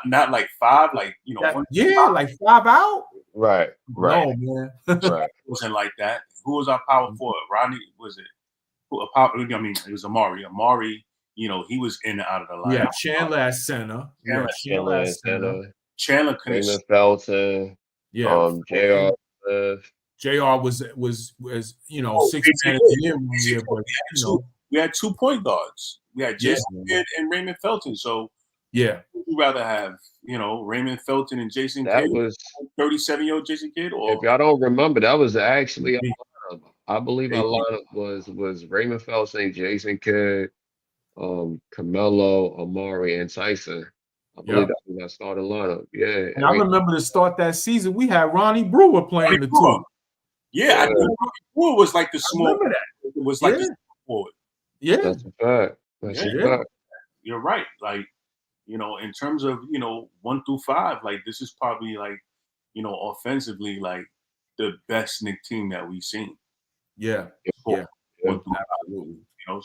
not like 5, like like 5 out. Right. No, man. Right. It wasn't like that. Who was our power forward? Rodney, was it? It was Amari. Amari, he was in and out of the line. Yeah, Chandler at center. Chandler at center. Chandler couldn't. Raymond Felton. Yeah. JR. JR was 6 man of the year 1 year, but we had 2 point guards. We had Jason Kidd and Raymond Felton. So yeah, would you rather have Raymond Felton and Jason That Kidd? was 37-year-old Jason Kidd, or if y'all don't remember, that was actually I believe our lineup was Raymond Felton, Jason Kidd, Carmelo, Amari, and Tyson. I believe that was our starting lineup. Yeah. And I remember to start that season, we had Ronnie Brewer playing the 2. Yeah, I think Ronnie Brewer was like the small. Remember that? It was like the forward. Yeah, that's a fact. That's a fact. You're right. Like, in terms of 1 through 5, like this is probably like, offensively, like the best Knicks team that we've seen. Yeah. Absolutely.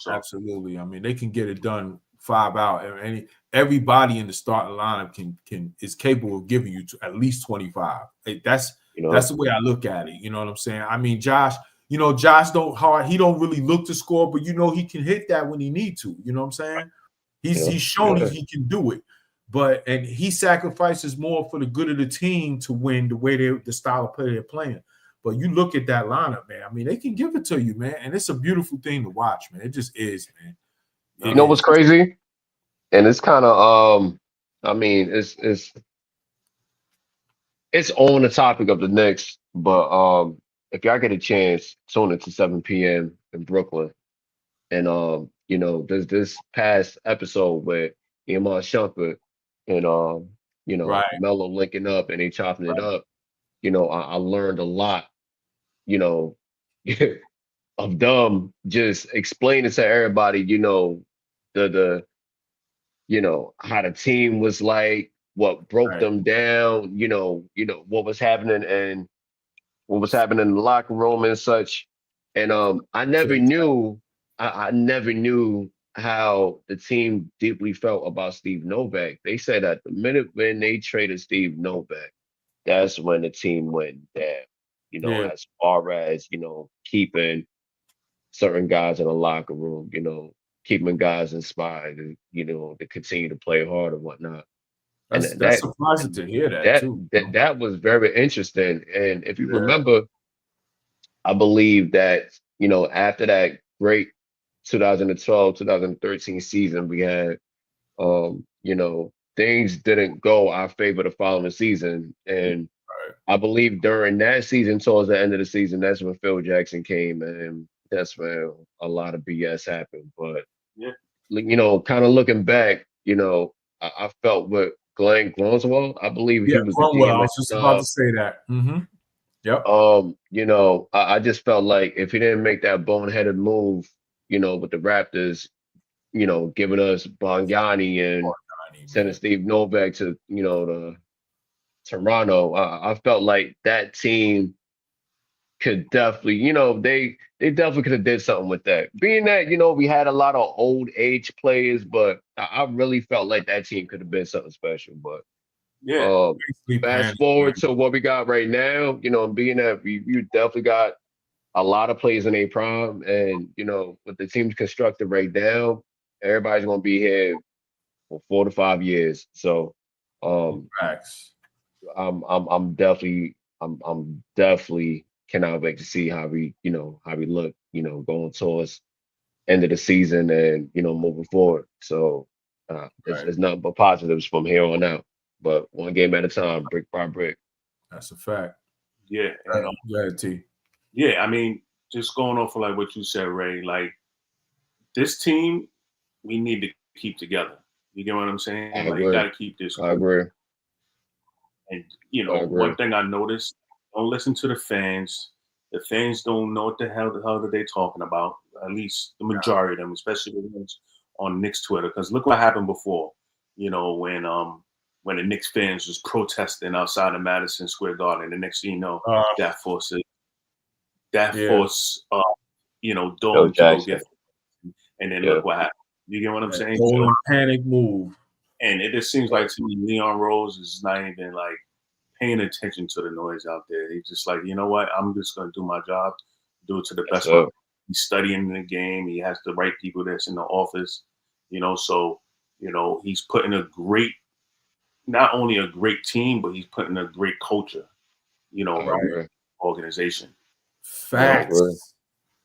Absolutely. I mean, they can get it done 5 out, and everybody in the starting lineup is capable of giving you at least 25. That's the way I look at it. You know what I'm saying? I mean, Josh he don't really look to score, but he can hit that when he need to. You know what I'm saying? He's shown he can do it, and he sacrifices more for the good of the team to win the way the style of play they're playing. But you look at that lineup, man. I mean, they can give it to you, man, and it's a beautiful thing to watch, man. It just is, man. You know what's crazy? And it's kind of I mean, it's on the topic of the Knicks, but if y'all get a chance, tune into 7 p.m. in Brooklyn. And there's this past episode where Iman Shumpert and Melo linking up and they chopping it up. I learned a lot, of them just explaining to everybody, the how the team was like, what broke them down, what was happening and what was happening in the locker room and such. And I never knew how the team deeply felt about Steve Novak. They said that the minute when they traded Steve Novak, that's when the team went down, as far as, keeping certain guys in the locker room, keeping guys inspired, to continue to play hard and whatnot. That's surprising to hear that too. That was very interesting. And if you remember, I believe that, after that great 2012, 2013 season we had, things didn't go our favor the following season. And I believe during that season, towards the end of the season, that's when Phil Jackson came and that's when a lot of BS happened. But, kind of looking back, I felt with Glenn Gronswell, I believe he was the GM. I was just about to say that. Mm-hmm. Yep. I just felt like if he didn't make that boneheaded move, with the Raptors, giving us Bongani and sending Steve Novak to, to Toronto, I felt like that team could definitely, they definitely could have did something with that. Being that, we had a lot of old age players, but I really felt like that team could have been something special. But fast forward to what we got right now, being that you definitely got a lot of players in a prime, and with the team's constructed right now, everybody's gonna be here for 4 to 5 years. So I'm definitely cannot wait to see how we look, going towards end of the season and moving forward. So it's nothing but positives from here on out. But one game at a time, brick by brick. That's a fact. Yeah. Yeah, I mean, just going off of like what you said, Ray, like this team, we need to keep together. You get what I'm saying? You got to keep this. I agree. And, one thing I noticed, don't listen to the fans. The fans don't know what the hell are they talking about, at least the majority of them, especially the ones on Knicks Twitter. Because look what happened before, when the Knicks fans was protesting outside of Madison Square Garden. The next thing you know, that forces that force, Phil Dog to go Jackson. get, and then look what happened. You get what I'm saying? So, panic move. And it just seems like to me, Leon Rose is not even like paying attention to the noise out there. He's just like, you know what? I'm just going to do my job, do it to the best. He's studying the game. He has the right people that's in the office, So, he's putting not only a great team, but he's putting a great culture, Right. Organization. Facts.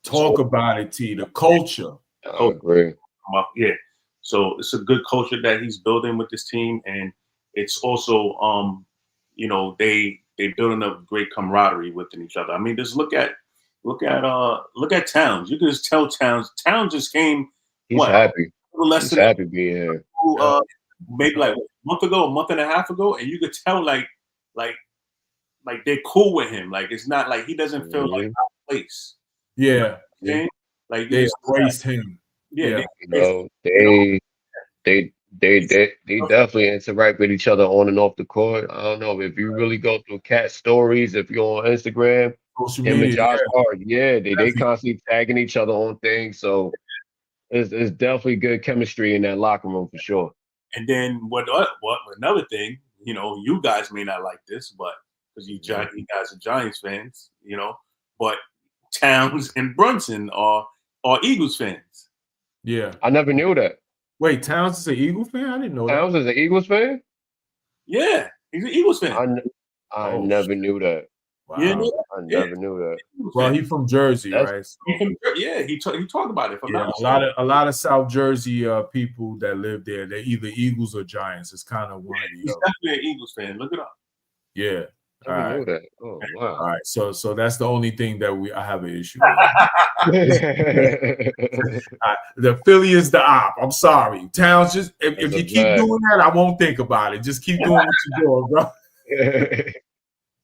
Talk about it, T. The culture. I agree. Yeah. So it's a good culture that he's building with this team, and it's also, they building up great camaraderie within each other. I mean, just look at Towns. You can just tell Towns just came. He's happy. He's happy being here. Maybe like a month and a half ago, and you could tell like they're cool with him. Like it's not like he doesn't feel like out of place. Yeah. Like they embraced him. Yeah. They definitely interact with each other on and off the court. I don't know if you really go through Cat stories, if you're on Instagram, social him media, and Josh Hart, they constantly tagging each other on things. So it's definitely good chemistry in that locker room for sure. And then what another thing, you guys may not like this, but because you guys are Giants fans, but Towns and Brunson are Eagles fans. Yeah. I never knew that. Wait, Towns is an Eagles fan? I didn't know Towns is an Eagles fan? Yeah, he's an Eagles fan. I never knew that. Wow. I never knew that. Well, he's from Jersey, right? So, he talked about it. A lot of South Jersey people that live there, they're either Eagles or Giants. It's kind of one of the He's definitely an Eagles fan. Look it up. Yeah. I knew that. Oh wow. All right. So that's the only thing that I have an issue with. The Philly is the op. I'm sorry. Towns, just if you keep doing that, I won't think about it. Just keep doing what you're doing, bro.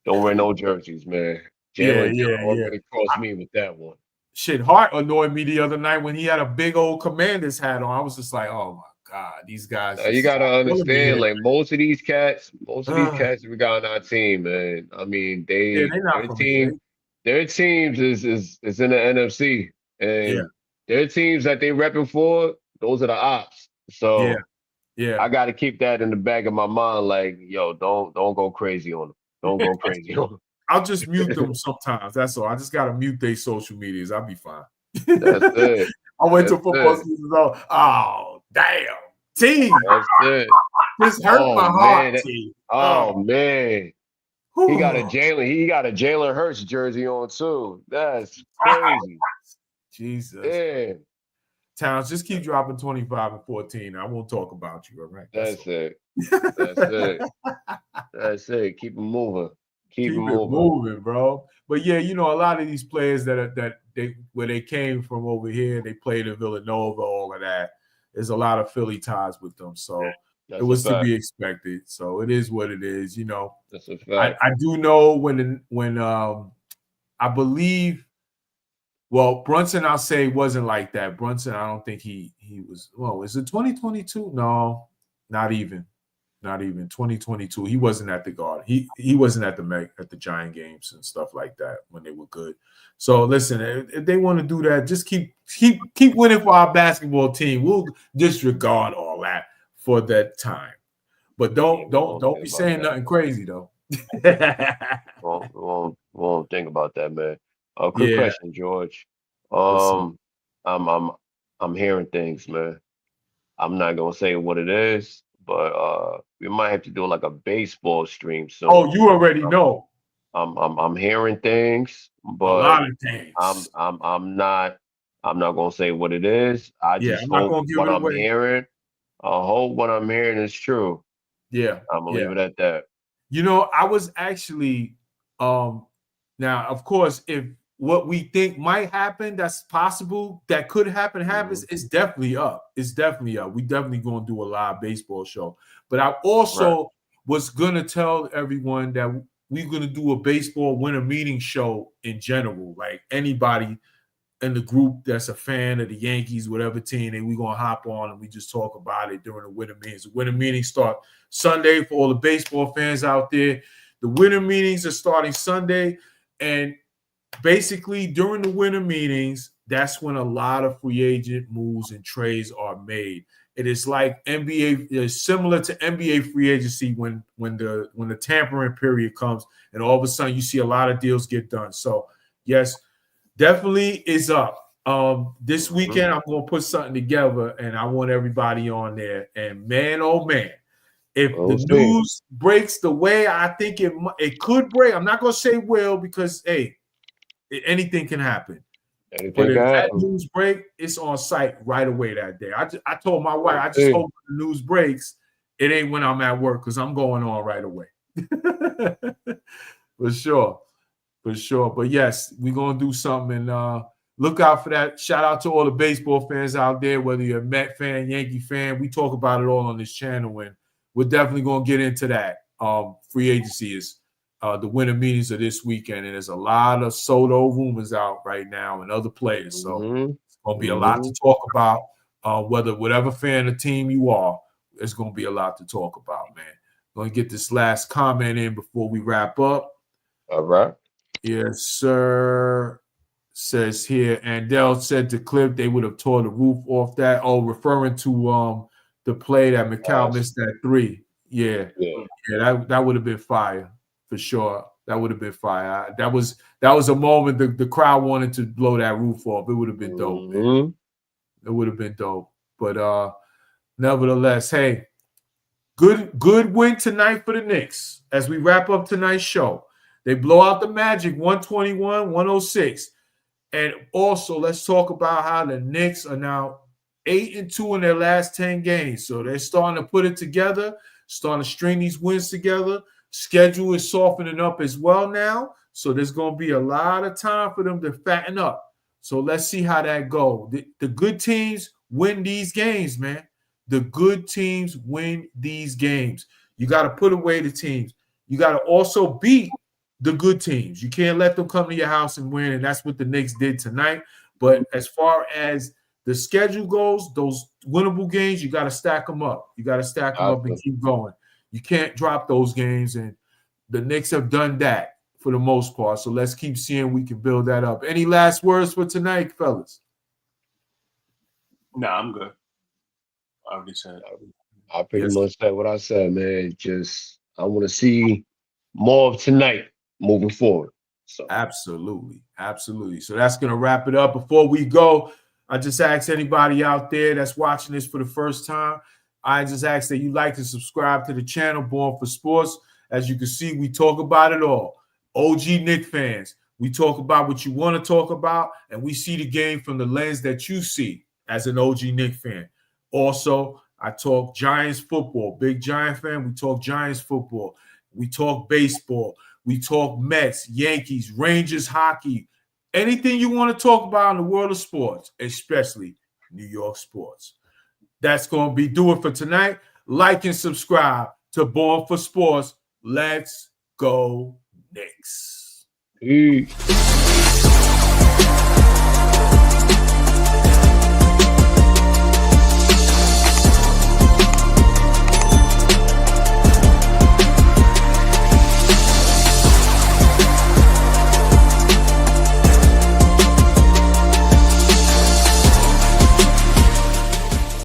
Don't wear no jerseys, man. Jalen already crossed me with that one. Shit, Hart annoyed me the other night when he had a big old Commanders hat on. I was just like, oh my God, these guys. You gotta understand, like most of these cats we got on our team, man. I mean, their teams is in the NFC, and their teams that they repping for, those are the ops. So I got to keep that in the back of my mind. Like, yo, don't go crazy on them. Don't go crazy on them. I'll just mute them sometimes. That's all. I just gotta mute their social medias. I'll be fine. That's it. I went to football season. Oh damn. Team. That's it. This hurt my heart, team. Man. He got a Jalen Hurts jersey on too. That's crazy. Jesus. Yeah. Towns, just keep dropping 25 and 14. I won't talk about you, all right? That's it. That's it. Keep it moving. Keep it moving, bro. But yeah, a lot of these players where they came from over here, they played in Villanova, all of that. There's a lot of Philly ties with them, so it was to be expected. So it is what it is, That's a fact. I do know when I believe, well, Brunson, I'll say wasn't like that. Brunson, I don't think he was. Well, is it 2022? No, not even 2022. He wasn't at the Garden. He wasn't at the Giant games and stuff like that when they were good. So listen, if they want to do that, just keep winning for our basketball team. We'll disregard all that for that time. But don't be saying nothing crazy though. Won't think about that, man. Quick question, George. I'm hearing things, man. I'm not gonna say what it is, but we might have to do like a baseball stream soon. Oh, you already know. I'm hearing things, but a lot of things. I'm not gonna say what it is. I just hope what I'm hearing. I hope what I'm hearing is true. Yeah, I'm gonna leave it at that. I was actually now, of course, if what we think might happen, that's possible, that could happen, happens, it's definitely up. It's definitely up. We definitely gonna do a live baseball show. But I also was gonna tell everyone that we're gonna do a baseball winter meeting show in general. Like anybody in the group that's a fan of the Yankees, whatever team, and we're gonna hop on and we just talk about it during the winter meetings. The winter meetings start Sunday for all the baseball fans out there. The winter meetings are starting Sunday, and basically during the winter meetings, that's when a lot of free agent moves and trades are made. It is like NBA, it's similar to NBA free agency when the tampering period comes, and all of a sudden you see a lot of deals get done. So yes, definitely is up. This weekend I'm gonna put something together, and I want everybody on there. And man, oh man, if the news breaks the way I think it could break, I'm not gonna say will, because hey, anything can happen. But if that news break, it's on site right away that day. I told my wife, I just hope the news breaks. It ain't when I'm at work, because I'm going on right away. For sure. But yes, we're going to do something. And look out for that. Shout out to all the baseball fans out there, whether you're a Met fan, Yankee fan. We talk about it all on this channel, and we're definitely going to get into that. Free agency is the winter meetings are this weekend, and there's a lot of Soto rumors out right now and other players. So it's going to be a lot to talk about. Whatever fan of team you are, there's going to be a lot to talk about, man. Going to get this last comment in before we wrap up. All right. Yes, sir. Says here, Andell said to Cliff they would have tore the roof off that. Oh, referring to the play that McCall missed that 3. Yeah, that would have been fire for sure. That would have been fire. That was a moment the crowd wanted to blow that roof off. It would have been dope, man. It would have been dope. But nevertheless, hey, good win tonight for the Knicks as we wrap up tonight's show. They blow out the Magic 121-106. And also, let's talk about how the Knicks are now 8-2 in their last 10 games. So they're starting to put it together, starting to string these wins together. Schedule is softening up as well now. So there's going to be a lot of time for them to fatten up. So let's see how that goes. The good teams win these games, man. The good teams win these games. You got to put away the teams. You got to also beat the good teams. You can't let them come to your house and win, and that's what the Knicks did tonight. But as far as the schedule goes, those winnable games, you got to stack them up. You got to stack them up and keep going. You can't drop those games, and the Knicks have done that for the most part. So let's keep seeing we can build that up. Any last words for tonight, fellas? Nah, I'm good. I already said. I pretty much said what I said, man. Just I want to see more of tonight moving forward. So Absolutely. So that's going to wrap it up. Before we go, I just ask anybody out there that's watching this for the first time, I just ask that you like to subscribe to the channel, Born for Sports. As you can see, we talk about it all. OG Knicks fans, we talk about what you want to talk about, and we see the game from the lens that you see as an OG Knicks fan. Also, I talk Giants football. Big Giant fan, we talk Giants football. We talk baseball. We talk Mets, Yankees, Rangers, hockey. Anything you want to talk about in the world of sports, especially New York sports. That's going to do it for tonight. Like and subscribe to Born for Sports. Let's go Knicks. Peace.